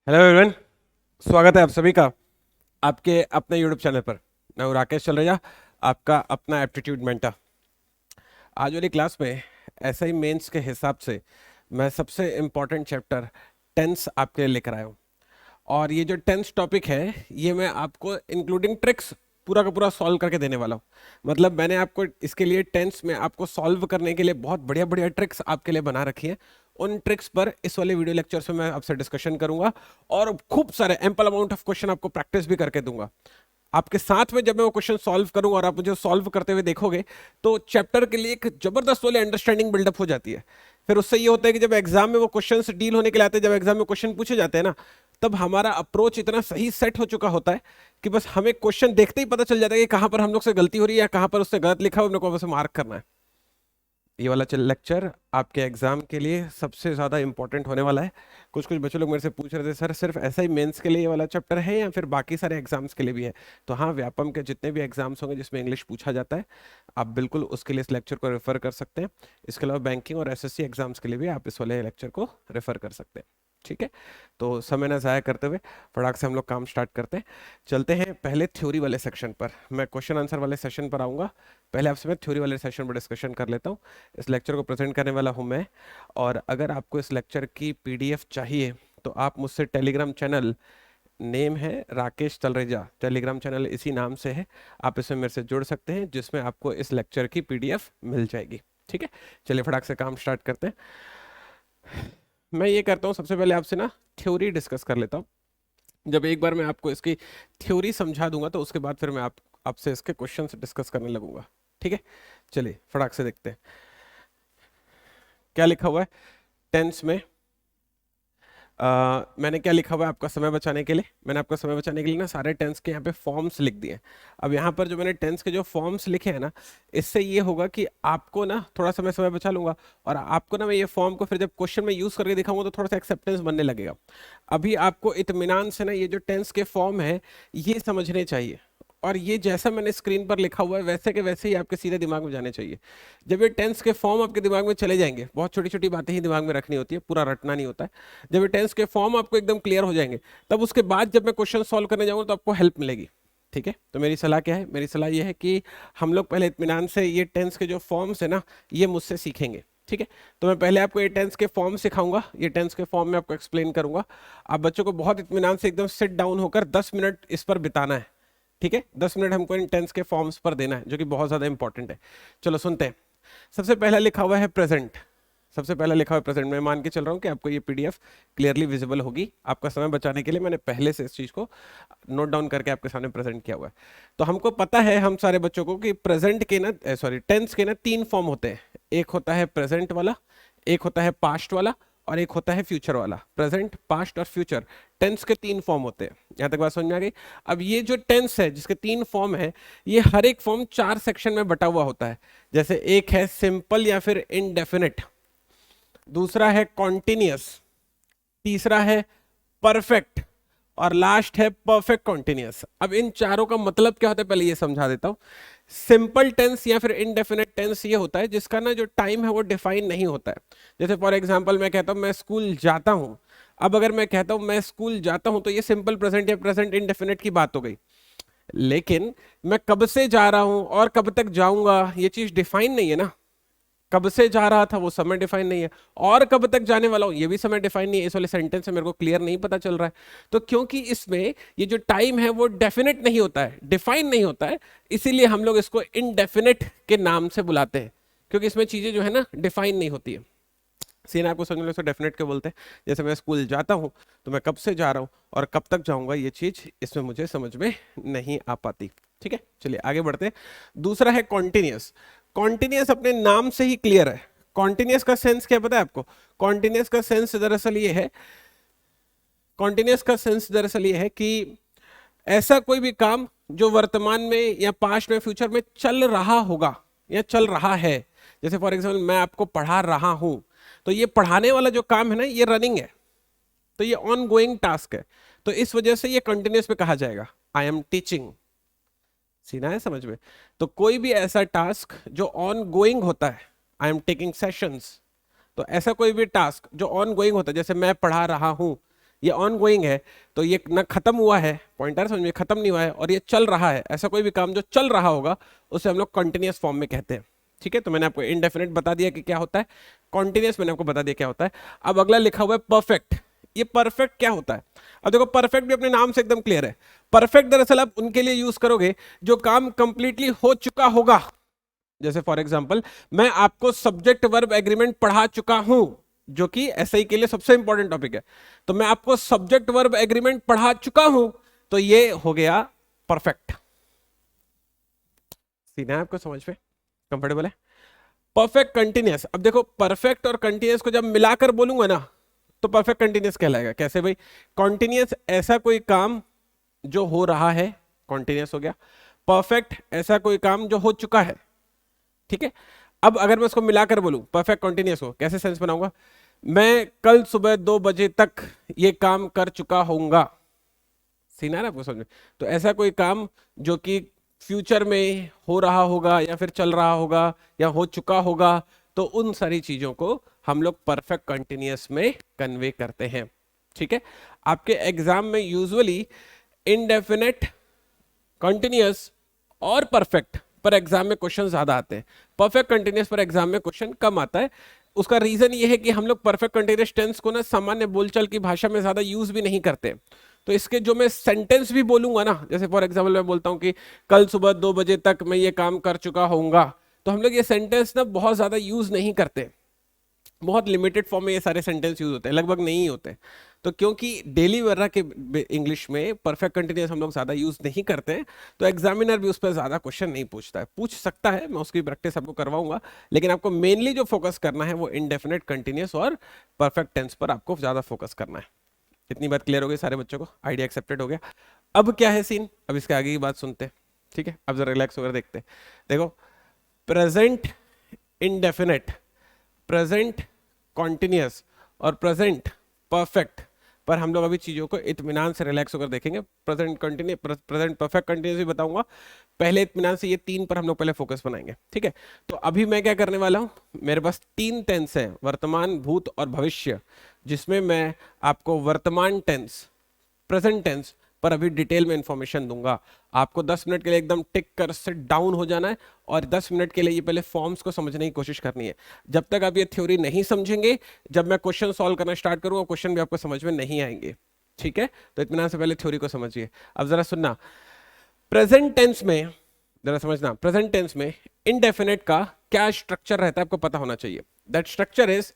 Hello everyone, स्वागत है आप सभी का आपके अपने यूट्यूब चैनल पर। मैं हूं राकेश चलरेजा, आपका अपना एप्टीट्यूड मेंटर। आज वाली क्लास में ऐसे ही मेंस के हिसाब से मैं सबसे इम्पोर्टेंट चैप्टर टेंस आपके लिए लेकर आया हूँ। और ये जो टेंस टॉपिक है ये मैं आपको इंक्लूडिंग ट्रिक्स पूरा का पूरा सॉल्व करके देने वाला हूँ। मतलब मैंने आपको इसके लिए टेंस में आपको सॉल्व करने के लिए बहुत बढ़िया बढ़िया ट्रिक्स आपके लिए बना रखी है। उन ट्रिक्स पर इस वाले वीडियो लेक्चर में मैं आपसे डिस्कशन करूंगा और खूब सारे एम्पल अमाउंट ऑफ क्वेश्चन आपको प्रैक्टिस भी करके दूंगा। आपके साथ में जब मैं वो क्वेश्चन सॉल्व करूंगा और आप मुझे सॉल्व करते हुए देखोगे तो चैप्टर के लिए एक जबरदस्त वाली अंडरस्टैंडिंग बिल्डअप हो जाती है। फिर उससे ये होता है कि जब एग्जाम में वो क्वेश्चन डील होने के लिए आते हैं, जब एग्जाम में क्वेश्चन पूछे जाते हैं ना, तब हमारा अप्रोच इतना सही सेट हो चुका होता है कि बस हमें क्वेश्चन देखते ही पता चल जाता है कि कहां पर हम लोग से गलती हो रही है या कहां पर उससे गलत लिखा हुआ है, हम लोग को बस मार्क करना है। ये वाला लेक्चर आपके एग्जाम के लिए सबसे ज्यादा इंपॉर्टेंट होने वाला है। कुछ कुछ बच्चे लोग मेरे से पूछ रहे थे, सर सिर्फ ऐसा ही मेंस के लिए ये वाला चैप्टर है या फिर बाकी सारे एग्जाम्स के लिए भी है? तो हाँ, व्यापम के जितने भी एग्जाम्स होंगे जिसमें इंग्लिश पूछा जाता है, आप बिल्कुल उसके लिए इस लेक्चर को रेफर कर सकते हैं। इसके अलावा बैंकिंग और एसएससी एग्जाम्स के लिए भी आप इस वाले लेक्चर को रेफर कर सकते हैं। ठीक है, तो समय ना ज़ाया करते हुए फटाक से हम लोग काम स्टार्ट करते हैं। चलते हैं पहले थ्योरी वाले सेक्शन पर। मैं क्वेश्चन आंसर वाले सेशन पर आऊँगा, पहले आपसे मैं थ्योरी वाले सेशन पर डिस्कशन कर लेता हूँ। इस लेक्चर को प्रेजेंट करने वाला हूँ मैं। और अगर आपको इस लेक्चर की पीडीएफ चाहिए तो आप मुझसे टेलीग्राम चैनल, नेम है राकेश तलरेजा, टेलीग्राम चैनल इसी नाम से है, आप इसमें मेरे से जुड़ सकते हैं जिसमें आपको इस लेक्चर की पीडीएफ मिल जाएगी। ठीक है, चलिए फटाक से काम स्टार्ट करते हैं। मैं ये करता हूँ, सबसे पहले आपसे ना थ्योरी डिस्कस कर लेता हूँ। जब एक बार मैं आपको इसकी थ्योरी समझा दूंगा तो उसके बाद फिर मैं आपसे इसके क्वेश्चंस डिस्कस करने लगूंगा। ठीक है, चलिए फटाक से देखते हैं क्या लिखा हुआ है टेंस में। मैंने क्या लिखा हुआ है आपका समय बचाने के लिए, मैंने आपका समय बचाने के लिए ना सारे टेंस के यहाँ पे फॉर्म्स लिख दिए हैं। अब यहाँ पर जो मैंने टेंस के जो फॉर्म्स लिखे हैं ना, इससे ये होगा कि आपको ना थोड़ा सा मैं समय बचा लूंगा और आपको ना मैं ये फॉर्म को फिर जब क्वेश्चन में यूज करके दिखाऊंगा तो थोड़ा सा एक्सेप्टेंस बनने लगेगा। अभी आपको इत्मीनान से ना ये जो टेंस के फॉर्म है ये समझने चाहिए, और ये जैसा मैंने स्क्रीन पर लिखा हुआ है वैसे के वैसे ही आपके सीधे दिमाग में जाने चाहिए। जब ये टेंस के फॉर्म आपके दिमाग में चले जाएंगे, बहुत छोटी छोटी बातें ही दिमाग में रखनी होती है, पूरा रटना नहीं होता है। जब ये टेंस के फॉर्म आपको एकदम क्लियर हो जाएंगे, तब उसके बाद जब मैं क्वेश्चन सॉल्व करने जाऊंगा तो आपको हेल्प मिलेगी। ठीक है, तो मेरी सलाह क्या है? मेरी सलाह ये है कि हम लोग पहले इत्मीनान से ये टेंस के जो फॉर्म्स है ना ये मुझसे सीखेंगे। ठीक है, तो मैं पहले आपको ये टेंस के फॉर्म सिखाऊंगा, ये टेंस के फॉर्म में आपको एक्सप्लेन करूंगा। आप बच्चों को बहुत इत्मीनान से एकदम सिट डाउन होकर 10 मिनट इस पर बिताना है। ठीक है, 10 मिनट हमको इन टेंस के फॉर्म्स पर देना है, जो कि बहुत ज्यादा इंपॉर्टेंट है। चलो सुनते हैं। सबसे पहला लिखा हुआ है प्रेजेंट। सबसे पहला लिखा हुआ है प्रेजेंट। मैं मान के चल रहा हूँ कि आपको ये पीडीएफ क्लियरली विजिबल होगी। आपका समय बचाने के लिए मैंने पहले से इस चीज को नोट डाउन करके आपके सामने प्रेजेंट किया हुआ है। तो हमको पता है हम सारे बच्चों को कि प्रेजेंट के ना, सॉरी, टेंस के ना 3 फॉर्म होते हैं। एक होता है प्रेजेंट वाला, एक होता है पास्ट वाला, और एक होता है फ्यूचर वाला। प्रेजेंट, पास्ट और फ्यूचर टेंस के 3 फॉर्म होते हैं। यहां तक बात समझ में आ गई? अब ये जो टेंस है जिसके 3 फॉर्म है, ये हर एक फॉर्म 4 सेक्शन में बटा हुआ होता है। जैसे एक है सिंपल या फिर इनडेफिनेट, दूसरा है कॉन्टिन्यूअस, तीसरा है परफेक्ट, और लास्ट है परफेक्ट कॉन्टिन्यूअस। अब इन चारों का मतलब क्या होता है पहले ये समझा देता हूं। सिंपल टेंस या फिर इनडेफिनेट टेंस ये होता है जिसका ना जो टाइम है वो डिफाइन नहीं होता है। जैसे फॉर एग्जांपल मैं कहता हूं मैं स्कूल जाता हूं। अब अगर मैं कहता हूं मैं स्कूल जाता हूं तो ये सिंपल प्रेजेंट या प्रेजेंट इनडेफिनेट की बात हो गई। लेकिन मैं कब से जा रहा हूं और कब तक जाऊंगा ये चीज डिफाइन नहीं है ना। कब से जा रहा था वो समय डिफाइन नहीं है, और कब तक जाने वाला हूं ये भी समय डिफाइन नहीं है। इस वाले सेंटेंस से मेरे को क्लियर नहीं पता चल रहा है। तो क्योंकि इसमें ये जो टाइम है वो डेफिनेट नहीं होता है, डिफाइन नहीं होता है, इसीलिए हम लोग इसको इनडेफिनेट के नाम से बुलाते हैं, क्योंकि इसमें चीजें जो है ना डिफाइन नहीं होती है। सीन आपको समझ लो, डेफिनेट के बोलते हैं। जैसे मैं स्कूल जाता हूं तो मैं कब से जा रहा हूं और कब तक जाऊंगा ये चीज इसमें मुझे समझ में नहीं आ पाती। ठीक है, चलिए आगे बढ़ते हैं। दूसरा है कॉन्टिन्यूअस। कॉन्टिन्यूअस अपने नाम से ही क्लियर है। कॉन्टिन्यूअस का सेंस क्या पता है आपको? कॉन्टिन्यूअस का सेंस दरअसल ये है, कॉन्टिन्यूअस का सेंस दरअसल ये है कि ऐसा कोई भी काम जो वर्तमान में या पास्ट में फ्यूचर में चल रहा होगा या चल रहा है। जैसे फॉर एग्जाम्पल मैं आपको पढ़ा रहा हूं, तो ये पढ़ाने वाला जो काम है ना ये रनिंग है, तो ये ऑन गोइंग टास्क है। तो इस वजह से ये कंटिन्यूस में कहा जाएगा आई एम टीचिंग। सीना है समझ में? तो कोई भी ऐसा टास्क जो ऑन गोइंग होता है, आई एम टेकिंग सेशंस, तो ऐसा कोई भी टास्क जो ऑन गोइंग होता है, जैसे मैं पढ़ा रहा हूं, ये ऑन गोइंग है, तो ये ना खत्म हुआ है, पॉइंटर समझ में, खत्म नहीं हुआ है, और ये चल रहा है। ऐसा कोई भी काम जो चल रहा होगा उसे हम लोग कंटिन्यूअस फॉर्म में कहते हैं। ठीक है, तो मैंने आपको इनडेफिनेट बता दिया कि क्या होता है, कॉन्टिन्यूअस मैंने आपको बता दिया क्या होता है। अब अगला लिखा हुआ है परफेक्ट। ये परफेक्ट क्या होता है? अब देखो, परफेक्ट भी अपने नाम से एकदम क्लियर है। परफेक्ट दरअसल आप उनके लिए यूज करोगे जो काम कंप्लीटली हो चुका होगा। जैसे फॉर एग्जांपल, मैं आपको सब्जेक्ट वर्ब एग्रीमेंट पढ़ा चुका हूं, जो कि एसआई के लिए सबसे इंपॉर्टेंट टॉपिक है। तो मैं आपको सब्जेक्ट वर्ब एग्रीमेंट पढ़ा चुका हूं, तो ये हो गया परफेक्ट। सीधा है आपको समझ में, कंफर्टेबल है? परफेक्ट कंटिन्यूअस, अब देखो परफेक्ट और कंटिन्यूअस को जब मिलाकर बोलूंगा ना, तो परफेक्ट कंटिन्यूअस कहलाएगा। कैसे भाई? कॉन्टिन्यूअस ऐसा कोई काम जो हो रहा है, कॉन्टिन्यूअस हो गया। परफेक्ट ऐसा कोई काम जो हो चुका है। ठीक है, अब अगर मैं उसको मिलाकर बोलूं परफेक्ट कंटिन्यूअस को, कैसे सेंस बनाऊंगा? मैं कल सुबह 2 बजे तक ये काम कर चुका होऊंगा। सीन आ रहा है आपको समझ में? तो ऐसा कोई काम जो कि फ्यूचर में हो रहा होगा, या फिर चल रहा होगा, या हो चुका होगा, तो उन सारी चीजों को हम लोग परफेक्ट कंटिन्यूअस में कन्वे करते हैं। ठीक है, आपके एग्जाम में यूजुअली इनडेफिनेट, कंटिन्यूअस और परफेक्ट पर एग्जाम में क्वेश्चन ज्यादा आते हैं। परफेक्ट कंटिन्यूअस पर एग्जाम में क्वेश्चन कम आता है। उसका रीजन ये है कि हम लोग परफेक्ट कंटिन्यूअस टेंस को ना सामान्य बोलचाल की भाषा में ज्यादा यूज भी नहीं करते। तो इसके जो मैं सेंटेंस भी बोलूंगा ना, जैसे फॉर एग्जाम्पल मैं बोलता हूं कि कल सुबह 2 बजे तक मैं ये काम कर चुका होऊंगा, तो हम लोग ये सेंटेंस ना बहुत ज्यादा यूज नहीं करते। बहुत लिमिटेड फॉर्म में ये सारे सेंटेंस यूज होते हैं, लगभग नहीं होते। तो क्योंकि डेली वर्रा के इंग्लिश में परफेक्ट कंटिन्यूअस हम लोग ज्यादा यूज नहीं करते हैं, तो एग्जामिनर भी उस पर ज्यादा क्वेश्चन नहीं पूछता है। पूछ सकता है, मैं उसकी प्रैक्टिस आपको करवाऊंगा, लेकिन आपको मेनली जो फोकस करना है वो इनडेफिनेट, कंटिन्यूअस और परफेक्ट टेंस पर आपको ज्यादा फोकस करना है। इतनी बात क्लियर हो गई सारे बच्चों को? आइडिया एक्सेप्टेड हो गया? अब क्या है सीन, अब इसके आगे की बात सुनते हैं। ठीक है, अब जरा रिलैक्स होकर देखते हैं। देखो, प्रेजेंट इनडेफिनेट, प्रेजेंट कॉन्टिन्यूअस और प्रेजेंट परफेक्ट पर हम लोग अभी चीजों को इत्मीनान से रिलैक्स होकर देखेंगे। Present continue, present perfect continuous भी बताऊंगा, पहले इत्मीनान से ये 3 पर हम लोग पहले फोकस बनाएंगे। ठीक है, तो अभी मैं क्या करने वाला हूं, मेरे पास 3 टेंस है, वर्तमान, भूत और भविष्य, जिसमें मैं आपको वर्तमान टेंस, प्रेजेंट टेंस पर अभी डिटेल में इंफॉर्मेशन दूंगा। आपको 10 मिनट के लिए एकदम टिक कर सिट डाउन हो जाना है, और 10 मिनट के लिए ये पहले फॉर्म्स को समझने की कोशिश करनी है। जब तक आप ये थ्योरी नहीं समझेंगे, जब मैं क्वेश्चन सॉल्व करना स्टार्ट करूंगा, क्वेश्चन भी आपको समझ में नहीं आएंगे। ठीक है, तो इत्मीनान से पहले थ्योरी को समझिए। अब जरा सुनना, प्रेजेंट टेंस में जरा समझना, प्रेजेंट टेंस में इनडेफिनेट का क्या स्ट्रक्चर रहता है आपको पता होना चाहिए। That structure is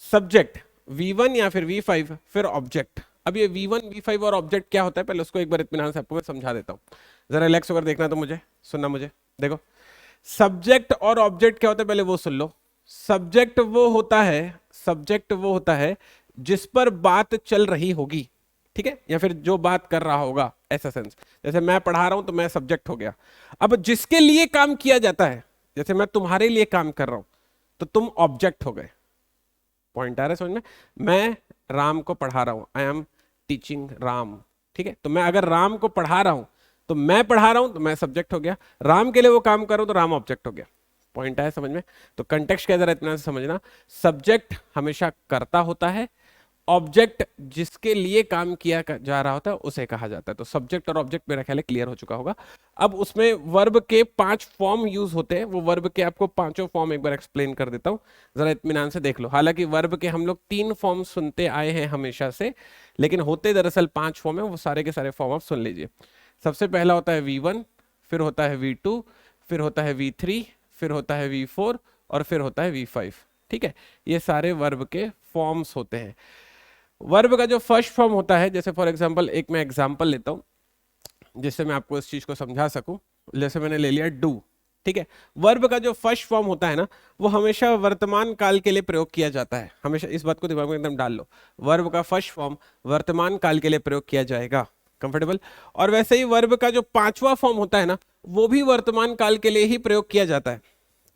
subject V1 या फिर V5 फिर ऑब्जेक्ट। अब ये V1 V5 और ऑब्जेक्ट क्या होता है, पहले उसको एक बार इत्मीनान से आपको मैं समझा देता हूँ। जरा रिलैक्स होकर देखना, तो मुझे सुनना, मुझे देखो, सब्जेक्ट और ऑब्जेक्ट क्या होता है पहले वो सुन लो। सब्जेक्ट वो होता है, सब्जेक्ट वो होता है जिस पर बात चल रही होगी। ठीक है, या फिर जो बात कर रहा होगा, ऐसा सेंस। जैसे मैं पढ़ा रहा हूं तो मैं सब्जेक्ट हो गया। अब जिसके लिए काम किया जाता है, जैसे मैं तुम्हारे लिए काम कर रहा हूं, तो तुम ऑब्जेक्ट हो गए। पॉइंट आ रहा है समझ में? मैं राम को पढ़ा रहा हूं, आई एम टीचिंग राम। ठीक है, तो मैं अगर राम को पढ़ा रहा हूं, तो मैं पढ़ा रहा हूं तो मैं सब्जेक्ट हो गया, राम के लिए वो काम कर रहा हूं तो राम ऑब्जेक्ट हो गया। पॉइंट आया समझ में? तो कंटेक्स्ट क्या जरा इतना से समझना, सब्जेक्ट हमेशा करता होता है, ऑब्जेक्ट जिसके लिए काम किया जा रहा होता है उसे कहा जाता है। तो सब्जेक्ट और ऑब्जेक्ट मेरा ख्याल है क्लियर हो चुका होगा। अब उसमें वर्ब के 5 फॉर्म यूज होते हैं, वो वर्ब के आपको 5 फॉर्म एक बार एक्सप्लेन कर देता हूं, जरा इत्मीनान से देख लो। हालांकि वर्ब के हम लोग 3 फॉर्म सुनते आए हैं हमेशा से, लेकिन होते दरअसल 5 फॉर्म है, वो सारे के सारे फॉर्म आप सुन लीजिए। सबसे पहला होता है V1, फिर होता है V2, फिर होता है V3, फिर होता है V4 और फिर होता है V5। ठीक है, ये सारे वर्ब के फॉर्म्स होते हैं। वर्ब का जो फर्स्ट फॉर्म होता है, जैसे फॉर एग्जांपल एक मैं एग्जांपल लेता हूं जिससे मैं आपको इस चीज को समझा सकूं। जैसे मैंने ले लिया डू। ठीक है, वर्ब का जो फर्स्ट फॉर्म होता है ना, वो हमेशा वर्तमान काल के लिए प्रयोग किया जाता है। हमेशा इस बात को दिमाग में एकदम डाल लो, वर्ब का फर्स्ट फॉर्म वर्तमान काल के लिए प्रयोग किया जाएगा। कंफर्टेबल? और वैसे ही वर्ब का जो 5वां फॉर्म होता है ना, वो भी वर्तमान काल के लिए ही प्रयोग किया जाता है।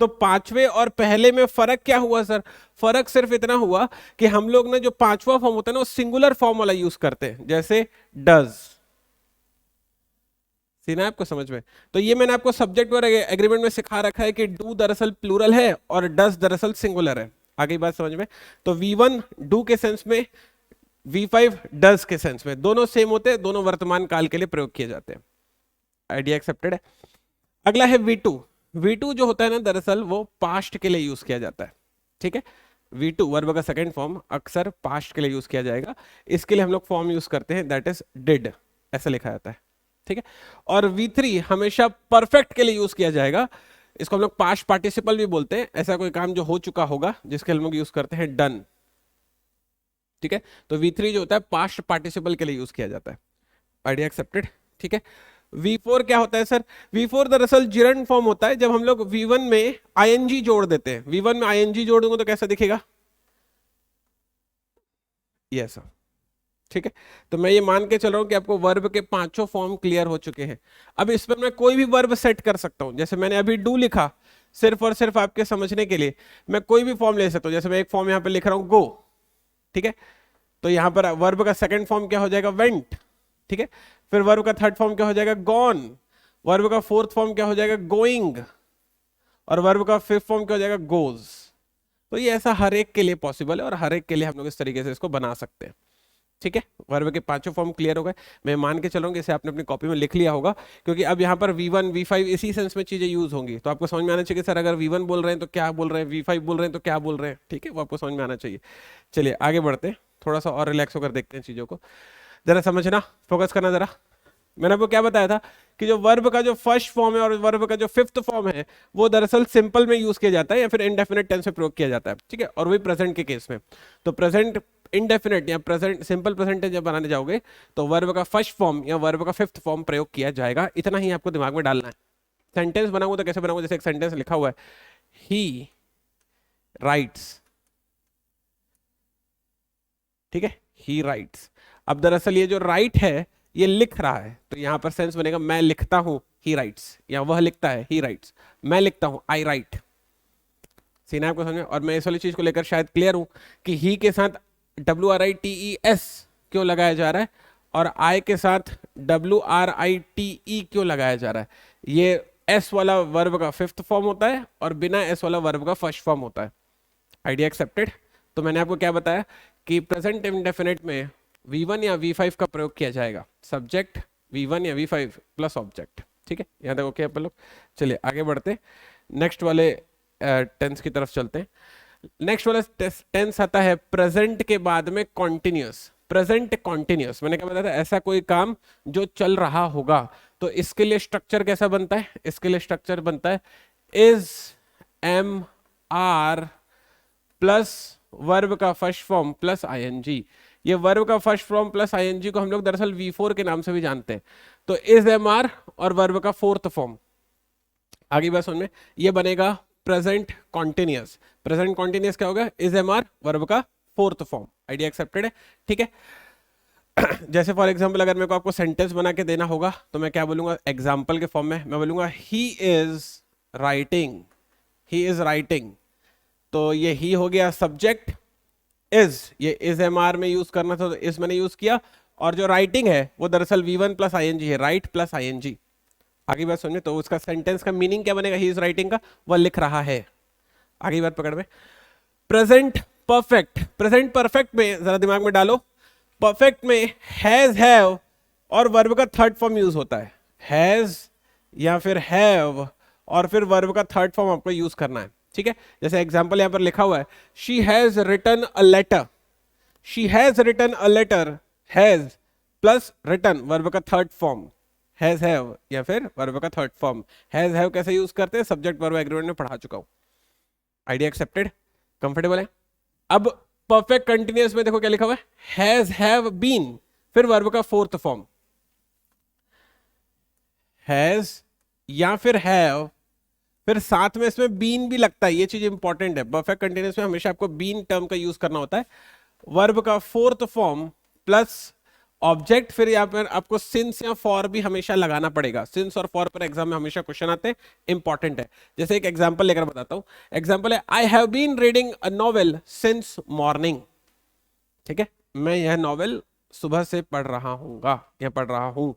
तो 5वें और पहले में फर्क क्या हुआ सर? फर्क सिर्फ इतना हुआ कि हम लोग ने जो 5वां फॉर्म होता है ना, वो सिंगुलर फॉर्म वाला यूज करते हैं, जैसे डज। सीना आपको समझ में? तो ये मैंने आपको सब्जेक्ट और एग्रीमेंट में सिखा रखा है कि डू दरअसल प्लूरल है और डज दरअसल सिंगुलर है। आगे बात समझ में? तो V1 डू के सेंस में V5 डज के सेंस में, दोनों सेम होते हैं, दोनों वर्तमान काल के लिए प्रयोग किए जाते हैं। आइडिया एक्सेप्टेड है। अगला है V2। V2 जो होता है ना, दरअसल वो पास्ट के लिए यूज किया जाता है। ठीक है, V2 वर्ब का सेकंड फॉर्म अक्सर पास्ट के लिए यूज किया जाएगा। इसके लिए हम लोग फॉर्म यूज करते हैं, दैट इज डिड, ऐसा लिखा जाता है। ठीक है, और V3 हमेशा परफेक्ट के लिए यूज किया जाएगा। इसको हम लोग पास्ट पार्टिसिपल भी बोलते हैं, ऐसा कोई काम जो हो चुका होगा जिसके हम लोग यूज करते हैं डन। ठीक है, तो V3 जो होता है पास्ट पार्टिसिपल के लिए यूज किया जाता है। Idea accepted. ठीक है, V4 क्या होता है सर? V4 दरअसल जिरंड फॉर्म होता है। जब हम लोग V1 में ING जोड़ देते हैं, V1 में ING जोड़ दूंगा तो कैसा दिखेगा? ये सर। ठीक है, तो मैं ये मान के चल रहा हूं कि आपको वर्ब के पांचों फॉर्म क्लियर हो चुके हैं। अब इस पर मैं कोई भी वर्ब सेट कर सकता हूं, जैसे मैंने अभी डू लिखा, सिर्फ और सिर्फ आपके समझने के लिए मैं कोई भी फॉर्म ले सकता हूं। जैसे मैं एक फॉर्म यहां पे लिख रहा हूं गो। ठीक है, तो यहां पर वर्ब का सेकंड फॉर्म क्या हो जाएगा? वेंट। ठीक है, फिर वर्ब का थर्ड फॉर्म क्या हो जाएगा? गॉन। वर्ब का फोर्थ फॉर्म क्या हो जाएगा? गोइंग। और वर्ब का फिफ्थ फॉर्म क्या हो जाएगा? गोज। तो ये ऐसा हर एक के लिए पॉसिबल है और हर एक के लिए हम लोग इस तरीके से इसको बना सकते हैं। ठीक है, वर्ब के पांचों फॉर्म क्लियर हो गए। मैं मान के चलूंगा इसे आपने अपनी कॉपी में लिख लिया होगा, क्योंकि अब यहाँ पर V1 V5 इसी सेंस में चीजें यूज होंगी। तो आपको समझ में आना चाहिए सर अगर V1 बोल रहे हैं तो क्या बोल रहे हैं, V5 बोल रहे हैं तो क्या बोल रहे हैं। ठीक है, वो आपको समझ में आना चाहिए। चलिए आगे बढ़ते हैं, थोड़ा सा और रिलैक्स होकर देखते हैं चीजों को। जरा समझना, फोकस करना जरा। मैंने आपको क्या बताया था कि जो वर्ब का जो फर्स्ट फॉर्म है और वर्ब का जो फिफ्थ फॉर्म है वो दरअसल सिंपल में यूज किया जाता है या फिर इंडेफिनिट टेंस में प्रयोग किया जाता है। ठीक है, और वही प्रेजेंट के केस में। तो प्रेजेंट इंडेफिनिट या प्रेजेंट सिंपल प्रेजेंट जब बनाने जाओगे तो वर्ब का फर्स्ट फॉर्म या वर्ब का फिफ्थ फॉर्म प्रयोग किया जाएगा। इतना ही आपको दिमाग में डालना है। सेंटेंस बनाऊंगा तो कैसे बनाऊंगा? जैसे एक सेंटेंस लिखा हुआ है, ही राइट्स। ठीक है, ही राइट्स। अब दरअसल ये जो राइट है ये लिख रहा है, तो यहां पर सेंस बनेगा मैं लिखता हूं, ही राइट्स, या वह लिखता है, ही राइट्स। मैं लिखता हूं, आई राइट। सीना आपको समझ में? और मैं इस वाली चीज को लेकर शायद क्लियर हूं कि ही के साथ WRITES क्यों लगाया जा रहा है और आई के साथ WRITE क्यों लगाया जा रहा है। ये एस वाला वर्ब का फिफ्थ फॉर्म होता है और बिना एस वाला वर्ब का फर्स्ट फॉर्म होता है। Idea accepted. तो मैंने आपको क्या बताया कि प्रेजेंट इंडेफिनिट में V1 या V5 का प्रयोग किया जाएगा। सब्जेक्ट V1 या V5 प्लस ऑब्जेक्ट। ठीक है, यहाँ तक ओके अपन लोग? चलिए आगे बढ़ते, नेक्स्ट वाले टेंस की तरफ चलते हैं। नेक्स्ट वाला टेंस आता है प्रेजेंट के बाद में कॉन्टिन्यूस। प्रेजेंट कॉन्टिन्यूस मैंने क्या बताया था? ऐसा कोई काम जो चल रहा होगा। तो इसके लिए स्ट्रक्चर कैसा बनता है? इसके लिए स्ट्रक्चर बनता है is am are plus verb का फर्स्ट फॉर्म प्लस ING। ये वर्ब का फर्स्ट फॉर्म प्लस ING को हम लोग दरअसल V4 के नाम से भी जानते हैं। तो इज MR और वर्ब का फोर्थ फॉर्म, आगे बात समझ में, ये बनेगा प्रेजेंट कॉन्टिन्यूस। प्रेजेंट कॉन्टिन्यूस क्या होगा? इज MR वर्ब का फोर्थ फॉर्म। आइडिया एक्सेप्टेड है? ठीक है, जैसे फॉर एग्जांपल अगर मेरे को आपको सेंटेंस बना के देना होगा तो मैं क्या बोलूंगा? एग्जांपल के फॉर्म में मैं बोलूंगा he is writing. He is writing, तो ये ही हो गया सब्जेक्ट। इज, ये इज MR में यूज करना था तो इस मैंने यूज किया, और जो राइटिंग है वो दरअसल V1 प्लस ING है, राइट प्लस ING। आगे बात समझे? तो उसका सेंटेंस का मीनिंग क्या बनेगा? ही इज राइटिंग का वह लिख रहा है। आगे बात पकड़ में। Present perfect. प्रेजेंट परफेक्ट में जरा दिमाग में डालो, परफेक्ट में हैज हैव और वर्ब का थर्ड फॉर्म यूज होता है। हैज या फिर हैव और फिर वर्ब का थर्ड फॉर्म आपको यूज करना है। ठीक है, जैसे एग्जांपल यहां पर लिखा हुआ है, she has written a letter. She has written a letter, has plus written verb का थर्ड फॉर्म, हैज हैव या फिर वर्ब का थर्ड फॉर्म। हैज हैव कैसे यूज करते हैं? सब्जेक्ट वर्ब एग्रीमेंट में पढ़ा चुका हूं। Idea accepted? कंफर्टेबल है? अब परफेक्ट कंटिन्यूअस में देखो क्या लिखा हुआ है, हैज हैव बीन, फिर वर्ब का फोर्थ फॉर्म हैज या फिर हैव, फिर साथ में इसमें बीन भी लगता है। ये चीज इंपॉर्टेंट है, परफेक्ट कंटिन्यूअस में हमेशा आपको बीन टर्म का यूज करना होता है। वर्ब का फोर्थ फॉर्म प्लस ऑब्जेक्ट, फिर यहाँ पर आपको सिंस या फॉर भी हमेशा लगाना पड़ेगा। सिंस और फॉर पर एग्जाम में हमेशा क्वेश्चन आते हैं, इंपॉर्टेंट है। जैसे एक एग्जांपल लेकर बताता हूं। एग्जांपल है, I have been reading a novel since morning. ठीक है, मैं यह नॉवेल सुबह से पढ़ रहा हूँगा या पढ़ रहा हूं।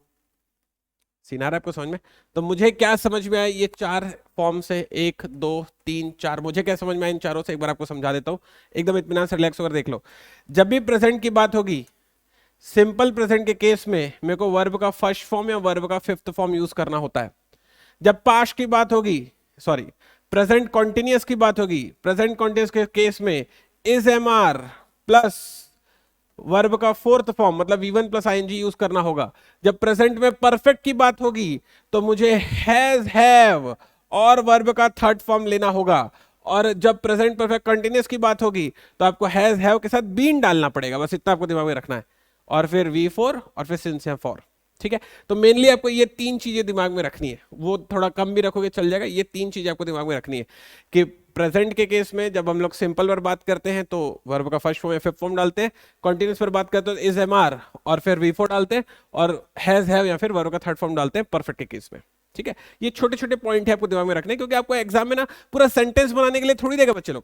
सीनारा आपको समझ में? तो मुझे क्या समझ में आया ये चार फॉर्म से? 1 2 3 4, मुझे क्या समझ में आया इन चारों से एक बार आपको समझा देता हूं। एकदम इत्मीनान से रिलैक्स होकर देख लो। जब भी प्रेजेंट की बात होगी सिंपल प्रेजेंट के केस में मेरे को वर्ब का फर्स्ट फॉर्म या वर्ब का फिफ्थ फॉर्म यूज करना होता है। जब पास्ट की बात होगी, सॉरी प्रेजेंट कॉन्टिन्यूअस की बात होगी, प्रेजेंट कॉन्टिन्यूअस के केस में is am are plus verb का फोर्थ फॉर्म मतलब V1 प्लस ING यूज करना होगा। जब प्रेजेंट में परफेक्ट की बात होगी तो मुझे हैज हैव और वर्ब का थर्ड फॉर्म लेना होगा। और जब प्रेजेंट परफेक्ट कंटिन्यूअस की बात होगी तो आपको हैज हैव के साथ बीन डालना पड़ेगा, बस इतना आपको दिमाग में रखना है। और फिर V4 और फिर सिंस या फॉर। ठीक है, तो मेनली आपको ये तीन चीजें दिमाग में रखनी है, वो थोड़ा कम भी रखोगे चल जाएगा। ये तीन चीजें आपको दिमाग में रखनी है कि प्रेजेंट के केस में जब हम लोग सिंपल पर बात करते हैं तो वर्ब का फर्स्ट फॉर्म या फिफ्थ फॉर्म डालते हैं, कॉन्टिन्यूअस पर बात करते हैं तो इज एम आर और फिर V4 डालते हैं, और हैज हैव या फिर वर्ब का थर्ड फॉर्म डालते हैं परफेक्ट के केस में। ठीक है, ये छोटे छोटे पॉइंट है आपको दिमाग में रखने, क्योंकि आपको एग्जाम में ना पूरा सेंटेंस बनाने के लिए थोड़ी देगा बच्चे लोग,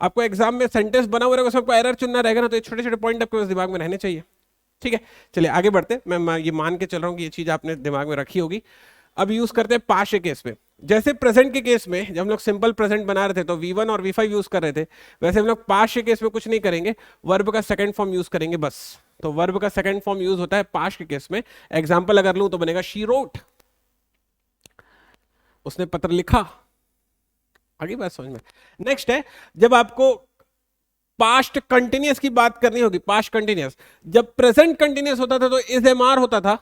आपको एग्जाम में सेंटेंस बना हुआ रहेगा, उसमें आपको एरर चुनना रहेगा ना, तो ये छोटे छोटे पॉइंट आपके दिमाग में रहने चाहिए। ठीक है, चलिए आगे बढ़ते हैं। मैं ये मान के चल रहा हूं कि ये चीज आपने दिमाग में रखी होगी। अब यूज करते हैं पास्ट के केस में। जैसे प्रेजेंट के केस में जब हम लोग सिंपल प्रेजेंट बना रहे थे तो V1 और V5 यूज कर रहे थे, वैसे हम लोग पास्ट के केस में कुछ नहीं करेंगे, वर्ब का सेकंड फॉर्म यूज करेंगे बस। तो वर्ब का सेकंड फॉर्म यूज होता है पास्ट के केस में। एग्जांपल अगर लूं तो बनेगा शी रोट, उसने पत्र लिखा। आगे बात समझ में। नेक्स्ट है, जब आपको पास्ट कंटिन्यूअस की बात करनी होगी, पास्ट कंटिन्यूअस, जब प्रेजेंट कंटिन्यूअस होता था तो इज एम आर होता था,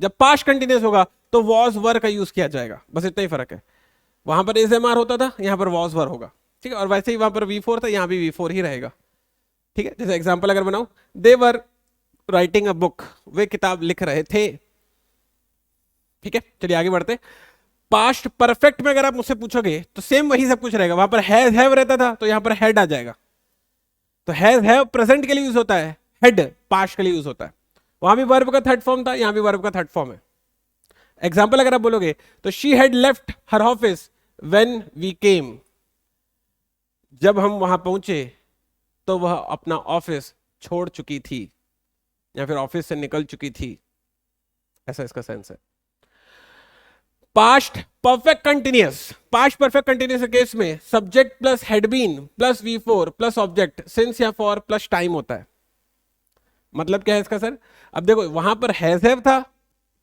जब पास्ट कंटिन्यूअस होगा तो वॉज वर का यूज किया जाएगा, बस इतना ही फर्क है। वहां पर इज एम आर होता था, यहां पर वॉज वर होगा। ठीक है, और वैसे ही वहां पर V4 था, यहां भी V4 ही रहेगा। ठीक है, जैसे एग्जांपल अगर बनाऊं, दे वर राइटिंग अ बुक, वे किताब लिख रहे थे। ठीक है, चलिए आगे बढ़ते। पास्ट परफेक्ट में अगर आप मुझसे पूछोगे तो सेम वही सब कुछ रहेगा, वहां पर हैज हैव रहता था तो यहां पर हैड आ जाएगा। तो हैज हैव प्रेजेंट के लिए यूज होता है, हेड पास्ट के लिए यूज होता है। वहां भी वर्ब का थर्ड फॉर्म था, यहां भी वर्ब का थर्ड फॉर्म है। एग्जांपल अगर आप बोलोगे तो she had left her office when we came, जब हम वहां पहुंचे तो वह अपना ऑफिस छोड़ चुकी थी या फिर ऑफिस से निकल चुकी थी, ऐसा इसका सेंस है। Past perfect continuous, past perfect continuous के केस में subject plus had been plus V4 plus object since या फॉर प्लस टाइम होता है। मतलब क्या है इसका सर? अब देखो वहां पर हैज हैव था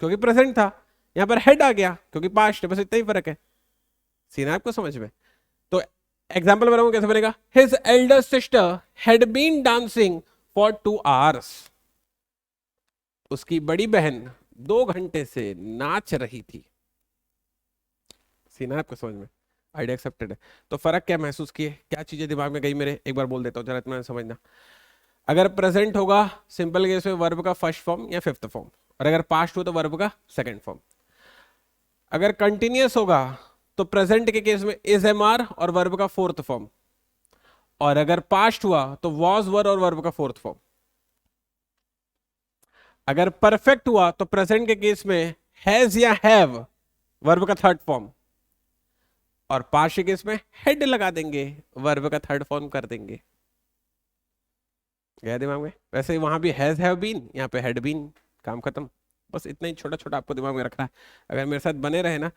क्योंकि प्रेजेंट था, यहां पर हेड आ गया क्योंकि पास्ट है, बस इतना ही फर्क है। सीना आपको समझ में? तो एग्जांपल बनाऊं कैसे बनेगा? His elder sister had been dancing for 2 hours, उसकी बड़ी बहन 2 घंटे से नाच रही थी। सीना आपको समझ में? आइडिया एक्सेप्टेड है। तो फर्क क्या महसूस किए, क्या चीजें दिमाग में गई मेरे, एक बार बोल देता हूं जरा इतना समझना। अगर प्रेजेंट होगा सिंपल केस में वर्ब का फर्स्ट फॉर्म या फिफ्थ फॉर्म, और अगर पास्ट हो तो वर्ब का सेकंड फॉर्म। अगर कंटिन्यूअस होगा तो प्रेजेंट के केस में इज एम आर और वर्ब का फोर्थ फॉर्म, और अगर पास्ट हुआ तो वॉज वर और वर्ब का फोर्थ फॉर्म। अगर परफेक्ट हुआ तो प्रेजेंट के केस में हैज या हैव वर्ब का थर्ड फॉर्म, और पास्ट के केस में हेड लगा देंगे, वर्ब का थर्ड फॉर्म कर देंगे। गया दिमाग में? वैसे ही वहां भी हैज हैव बीन, यहाँ पे हैड बीन, काम खत्म। बस इतना ही छोटा छोटा आपको दिमाग में रखना है। अगर मेरे साथ बने रहे ना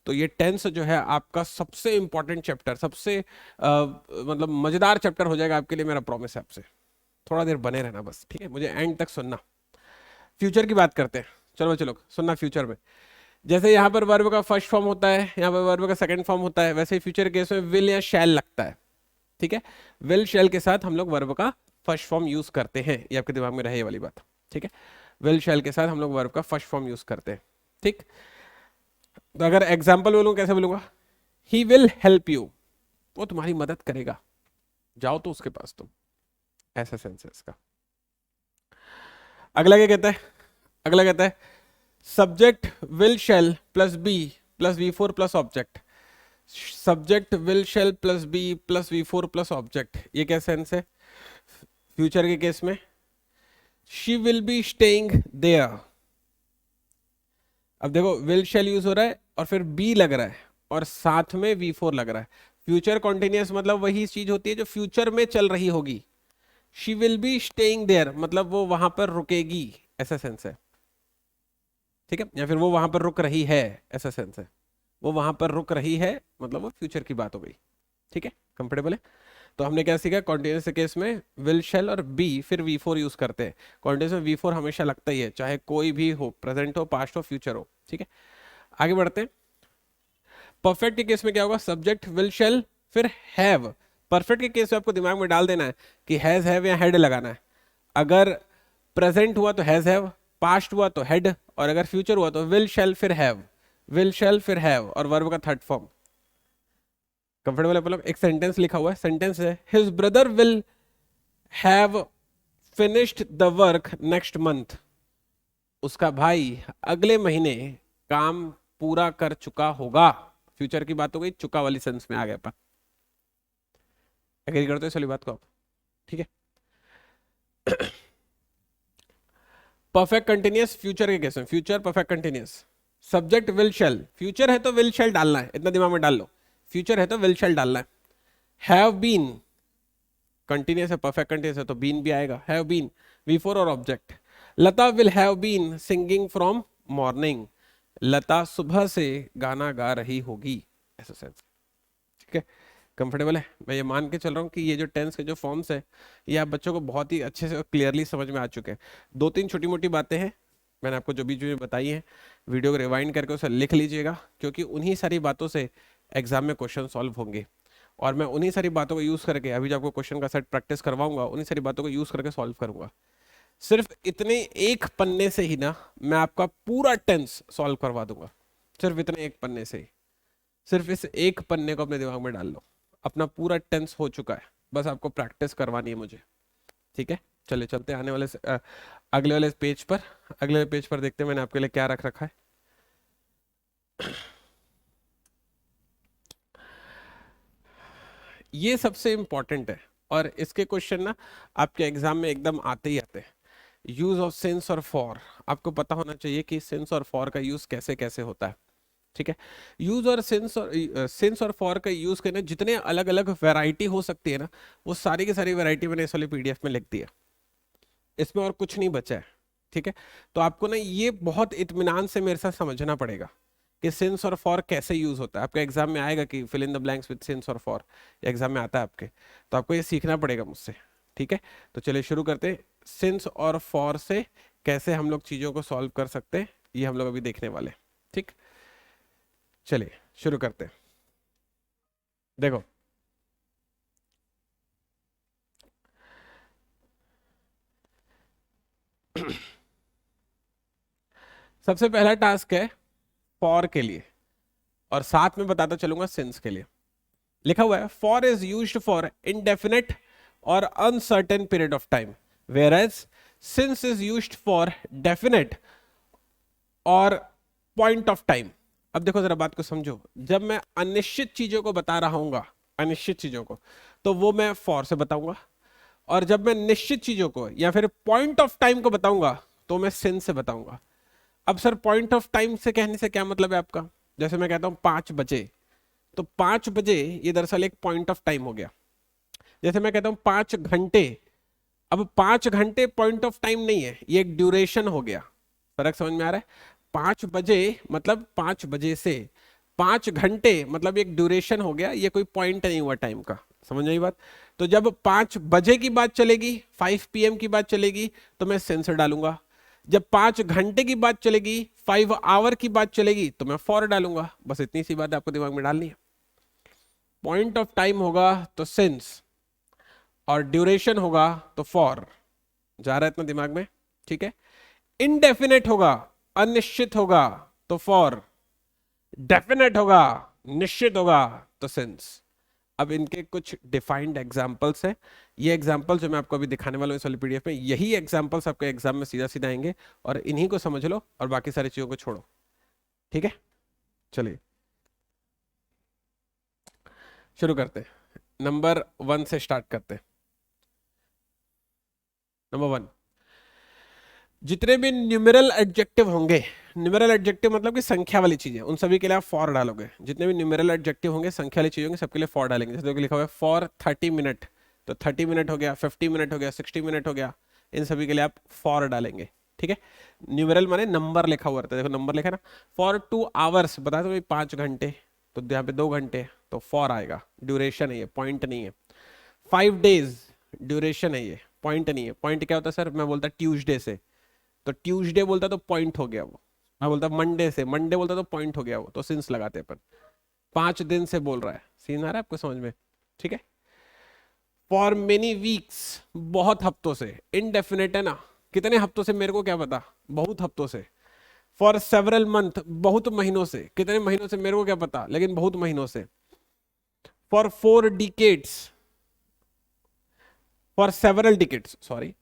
तो ये टेंस जो है आपका सबसे इंपॉर्टेंट चैप्टर, सबसे मतलब मजेदार चैप्टर हो जाएगा आपके लिए, मेरा प्रॉमिस है आपसे। थोड़ा देर बने रहना बस, ठीक है? मुझे एंड तक सुनना। फ्यूचर की बात करते हैं, चलो बच्चे लोग सुनना। फ्यूचर में जैसे यहाँ पर वर्ब का फर्स्ट फॉर्म होता है, यहाँ पर वर्ब का सेकंड फॉर्म होता है, वैसे ही फ्यूचर केस में विल या शैल लगता है। ठीक है, विल शैल के साथ हम लोग वर्ब का फर्स्ट फॉर्म यूज करते हैं, ये आपके दिमाग में रहे ये वाली बात। ठीक है, विल शैल के साथ हम लोग वर्ब का फर्स्ट फॉर्म यूज करते हैं। ठीक, तो अगर एग्जाम्पल बोलूं कैसे बोलूंगा? ही विल हेल्प यू, वो तुम्हारी मदद करेगा, जाओ तो उसके पास तुम, ऐसा सेंस है इसका। अगला क्या कहता है? अगला कहता है subject will shall plus be plus V4 plus object. Subject will shall plus be plus V4 plus object, ये क्या सेंस है? फ्यूचर के केस में she will be staying there. अब देखो विल शैल यूज हो रहा है और फिर बी लग रहा है और साथ में V4 लग रहा है। फ्यूचर कॉन्टिन्यूअस मतलब वही चीज होती है जो फ्यूचर में चल रही होगी। She will be staying there मतलब वो वहां पर रुकेगी, ऐसा सेंस है। ठीक है, या फिर वो वहां पर रुक रही है, ऐसा सेंस है। वो वहां पर रुक रही है मतलब वो फ्यूचर की बात हो गई। ठीक है, कंफर्टेबल है? तो हमने क्या सीखा, कॉन्टिन्यूस के केस में विल शैल और बी फिर V4 यूज करते हैं। कॉन्टिन्यूस में V4 हमेशा लगता ही है, चाहे कोई भी हो, प्रेजेंट हो, पास्ट हो, फ्यूचर हो। ठीक है, आगे बढ़ते हैं। परफेक्ट के केस में क्या होगा, सब्जेक्ट विल शैल फिर हैव। परफेक्ट के केस में आपको दिमाग में डाल देना है कि हैज हैव या हेड लगाना है। अगर प्रेजेंट हुआ तो हैज हैव, पास्ट हुआ तो हेड, और अगर फ्यूचर हुआ तो विल शैल फिर हैव, विल शैल फिर हैव और वर्ब का थर्ड फॉर्म। कंफर्टेबल है मतलब? एक सेंटेंस लिखा हुआ है, सेंटेंस है his brother will have finished the work next month. उसका भाई अगले महीने काम पूरा कर चुका होगा। फ्यूचर की बात हो गई, चुका वाली सेंस में आ गया पर। एग्री करते हो इस वाली बात को आप? ठीक है। परफेक्ट कंटिन्यूअस फ्यूचर के केस में, future perfect continuous, subject will shell, future है तो विल शैल डालना है, इतना दिमाग में डाल लो, फ्यूचर है तो विल शैल डालना है। हैव बीन कंटिन्यूअस है, परफेक्ट कंटिन्यूअस है तो बीन भी आएगा, हैव बीन V4 और object. Lata will have been singing from morning, Lata सुबह से गाना गा रही होगी, ऐसा सेंस। ठीक है, कंफर्टेबल है? मैं ये मान के चल रहा हूँ कि ये जो टेंस के जो फॉर्म्स है ये आप बच्चों को बहुत ही अच्छे से क्लियरली समझ में आ चुके हैं। दो तीन छोटी मोटी बातें हैं, मैंने आपको जो भी चीज़ें बताई हैं वीडियो को रिवाइंड करके उसे लिख लीजिएगा, क्योंकि उन्हीं सारी बातों से एग्जाम में क्वेश्चन सॉल्व होंगे। और मैं उन्हीं सारी बातों को यूज़ करके, अभी जो आपको क्वेश्चन का सेट प्रैक्टिस करवाऊंगा, उन्हीं सारी बातों को यूज़ करके सॉल्व करूंगा। सिर्फ इतने एक पन्ने से ही ना मैं आपका पूरा टेंस सॉल्व करवा दूंगा, सिर्फ इतने एक पन्ने से ही। सिर्फ इस एक पन्ने को अपने दिमाग में डाल लो, अपना पूरा टेंस हो चुका है, बस आपको प्रैक्टिस करवानी है मुझे। ठीक है, चलिए चलते हैं आने वाले अगले वाले पेज पर। अगले पेज पर देखते हैं मैंने आपके लिए क्या रख रखा है। ये सबसे इंपॉर्टेंट है और इसके क्वेश्चन ना आपके एग्जाम में एकदम आते ही आते हैं। यूज ऑफ सिंस और फॉर, आपको पता होना चाहिए कि सिंस और फॉर का यूज कैसे कैसे होता है। ठीक है, यूज और सिंस और फॉर का यूज करने जितने अलग अलग वैरायटी हो सकती है ना, वो सारी की सारी वैरायटी मैंने इस वाले PDF में लिख दी है, इसमें और कुछ नहीं बचा है। ठीक है, तो आपको ना ये बहुत इत्मीनान से मेरे साथ समझना पड़ेगा कि सिंस और फॉर कैसे यूज होता है। आपके एग्जाम में आएगा कि fill in the blanks with since और फॉर, एग्जाम में आता है आपके, तो आपको ये सीखना पड़ेगा मुझसे। ठीक है, तो चलिए शुरू करते हैं। सिंस और फॉर से कैसे हम लोग चीजों को सॉल्व कर सकते हैं, ये हम लोग अभी देखने वाले हैं। ठीक, चलिए शुरू करते हैं। देखो, सबसे पहला टास्क है फॉर के लिए, और साथ में बताता चलूंगा सिंस के लिए। लिखा हुआ है for is used for indefinite और uncertain period of time, whereas since is used for definite और पॉइंट ऑफ टाइम। अब देखो जरा बात को समझो, जब मैं अनिश्चित चीजों को बता रहा हूंगा, अनिश्चित चीजों को, तो वो मैं फॉर से बताऊंगा, और जब मैं निश्चित चीजों को या फिर पॉइंट ऑफ टाइम को बताऊंगा तो मैं सिंस से बताऊंगा। अब सर पॉइंट ऑफ टाइम से कहने से क्या मतलब है आपका? जैसे मैं कहता हूं 5 बजे, तो 5 बजे ये दरअसल एक पॉइंट ऑफ टाइम हो गया। जैसे मैं कहता हूं 5 घंटे, अब 5 घंटे पॉइंट ऑफ टाइम नहीं है, ये एक ड्यूरेशन हो गया। फर्क समझ में आ रहा है? 5 बजे मतलब 5 बजे से, 5 घंटे मतलब एक ड्यूरेशन हो गया, ये कोई पॉइंट नहीं हुआ टाइम का। समझ आई बात? तो जब 5 बजे की बात चलेगी, 5 PM की बात चलेगी, तो मैं सेंसर डालूंगा। जब 5 घंटे की बात चलेगी, 5 आवर की बात चलेगी, तो मैं फॉर डालूंगा। बस इतनी सी बात आपको दिमाग में डालनी है। पॉइंट ऑफ टाइम होगा तो सिंस, और ड्यूरेशन होगा तो फॉर। जा रहा है इतना दिमाग में? ठीक है, इनडेफिनेट होगा, अनिश्चित होगा, तो फॉर, डेफिनेट होगा, निश्चित होगा, तो सिंस। अब इनके कुछ डिफाइंड एग्जाम्पल्स हैं। ये एग्जाम्पल जो मैं आपको अभी दिखाने वाला हूं इस वाली PDF में, यही एग्जाम्पल्स आपके एग्जाम में सीधा सीधा आएंगे, और इन्हीं को समझ लो और बाकी सारी चीजों को छोड़ो। ठीक है, चलिए शुरू करते हैं। नंबर 1 से स्टार्ट करते हैं। नंबर 1, जितने भी न्यूमेरल एडजेक्टिव होंगे, न्यूमेरल एडजेक्टिव मतलब कि संख्या वाली चीजें, उन सभी के लिए आप फॉर डालोगे। जितने भी न्यूमेरल एडजेक्टिव होंगे, संख्या वाली चीजें होंगी, सबके लिए फॉर डालेंगे। जैसे लिखा हुआ है फॉर 30 मिनट, तो 30 मिनट हो गया, 50 मिनट हो गया, 60 मिनट हो गया, इन सभी के लिए आप फॉर डालेंगे। ठीक है, न्यूमेरल माने नंबर लिखा हुआ रहता है, देखो नंबर लिखा ना। फॉर 2 आवर्स बता दो 5 घंटे, तो यहाँ पे 2 घंटे, तो फॉर आएगा, ड्यूरेशन है ये, पॉइंट नहीं है। 5 days ड्यूरेशन है, ये पॉइंट नहीं है। पॉइंट क्या होता है सर, मैं बोलता ट्यूसडे से, तो ट्यूसडे बोलता तो पॉइंट हो गया वो। मैं बोलता मंडे से, मंडे बोलता तो पॉइंट हो गया वो, तो सिंस लगाते अपन। 5 दिन से बोल रहा है, सीन आ रहा है आपको समझ में? ठीक है। फॉर मेनी वीक्स, बहुत हफ्तों से। इनडेफिनेट है ना, कितने हफ्तों से मेरे को क्या पता, बहुत हफ्तों से। फॉर सेवरल मंथ, बहुत महीनों से। कितने महीनों से मेरे को क्या पता, लेकिन बहुत महीनों से। For 4 decades, for several decades sorry.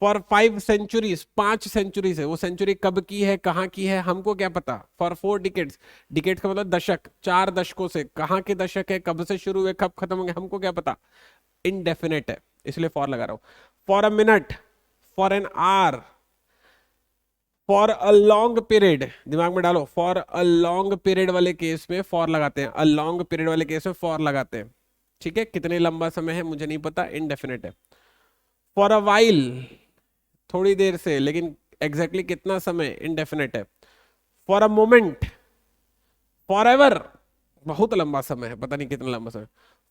For 5 centuries, 5 centuries है, वो सेंचुरी कब की है, कहाँ की है, हमको क्या पता। फॉर 4 डिकेट्स, डिकेट का मतलब दशक, 4 दशकों से। कहाँ के दशक है, कब से शुरू हुए, कब खत्म होंगे, हमको क्या पता। इनडेफिनेट है, इसलिए फॉर लगा रहा हूं। For a minute, for an hour, for a long period, दिमाग में डालो। फॉर अ लॉन्ग पीरियड वाले केस में फॉर लगाते हैं, अ लॉन्ग पीरियड वाले केस में फॉर लगाते हैं। ठीक है, कितने लंबा समय है मुझे नहीं पता, इनडेफिनेट है। फॉर अ वाइल, थोड़ी देर से, लेकिन एग्जैक्टली कितना समय, इनडेफिनेट है। For a moment, for ever, बहुत लंबा समय है, पता नहीं कितना लंबा समय।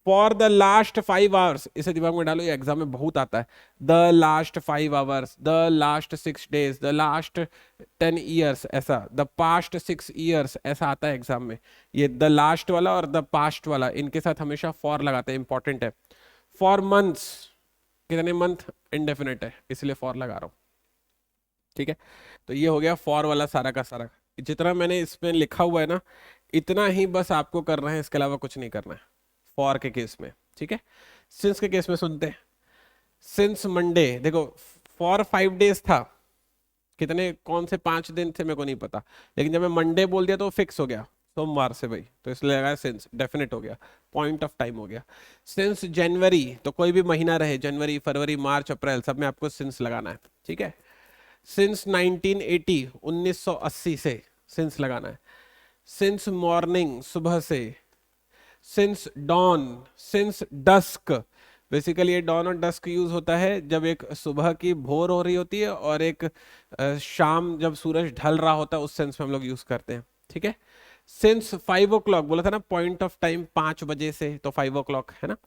फॉर द लास्ट 5 आवर्स, इसे दिमाग में डालो, ये एग्जाम में बहुत आता है। The last 5 hours, the last 6 days, the last 10 years, ऐसा। द पास्ट 6 ईयर्स, ऐसा आता है एग्जाम में। ये द लास्ट वाला और द पास्ट वाला, इनके साथ हमेशा फॉर लगाते हैं, इंपॉर्टेंट है। फॉर मंथ्स, कितने मंथ, इनडेफिनेट है, इसलिए फॉर लगा रहा हूं। ठीक है, तो ये हो गया फॉर वाला सारा का सारा। जितना मैंने इसमें लिखा हुआ है ना, इतना ही बस आपको करना है, इसके अलावा कुछ नहीं करना है फॉर के केस में। ठीक है, सिंस के केस में सुनते हैं। सिंस मंडे, देखो फॉर 5 डेज था, कितने कौन से 5 दिन थे मेरे को नहीं पता, लेकिन जब मैं मंडे बोल दिया तो फिक्स हो गया, सोमवार से भाई, तो इसलिए लगाया सिंस, डेफिनेट हो गया, पॉइंट ऑफ टाइम हो गया। सिंस जनवरी, तो कोई भी महीना रहे, जनवरी फरवरी मार्च अप्रैल, सब में आपको सिंस लगाना है। ठीक है, सिंस 1980, 1980 से सिंस लगाना है। सिंस मॉर्निंग, सुबह से। Since dawn, since dusk, basically ये डॉन और डस्क यूज होता है जब एक सुबह की भोर हो रही होती है और एक शाम जब सूरज ढल रहा होता है, उस सेंस में हम लोग यूज करते हैं। ठीक है, सिंस 5 o'clock, बोला था ना पॉइंट ऑफ टाइम 5 बजे से, तो 5 o'clock है ना।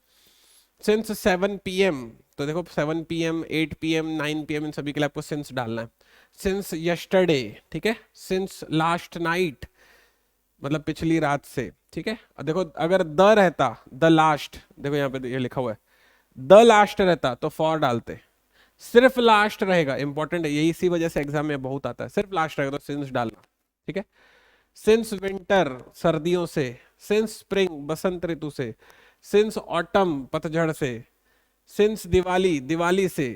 सिंस 7 PM, तो देखो 7 PM, 8 PM, 9 PM, इन सभी के लिए आपको सिंस डालना है। सिंस यस्टरडे, ठीक है। सिंस लास्ट नाइट, मतलब पिछली रात से। ठीक है, अब देखो अगर द रहता, द लास्ट, देखो यहाँ पे ये लिखा हुआ है, द लास्ट रहता तो फॉर डालते। सिर्फ लास्ट रहेगा, इंपॉर्टेंट है, यही इसी वजह से एग्जाम में बहुत आता है, सिर्फ लास्ट रहेगा तो सिंस डालना। ठीक है, सिंस विंटर, सर्दियों से। सिंस स्प्रिंग, बसंत ऋतु से। सिंस ऑटम, पतझड़ से। सिंस दिवाली, दिवाली से।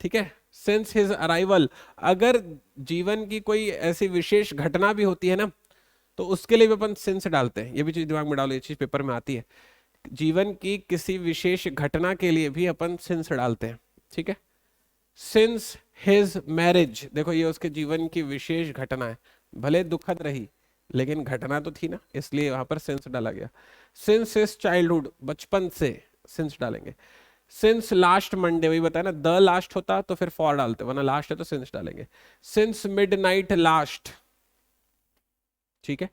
ठीक है, सिंस हिज अराइवल, अगर जीवन की कोई ऐसी विशेष घटना भी होती है ना, तो उसके लिए भी अपन सिंस डालते हैं, ये भी चीज दिमाग में डालो, ये चीज पेपर में आती है। जीवन की किसी विशेष घटना के लिए भी अपन सिंस डालते हैं। ठीक है, सिंस हिज मैरिज, देखो ये उसके जीवन की विशेष घटना है, भले दुखद रही लेकिन घटना तो थी ना, इसलिए वहां पर सिंस डाला गया। सिंस हिज चाइल्डहुड, बचपन से सिंस डालेंगे। सिंस लास्ट मंडे, वही बताया ना, द लास्ट होता तो फिर फॉर डालते, वरना लास्ट है तो सिंस डालेंगे। सिंस मिडनाइट लास्ट, ठीक है,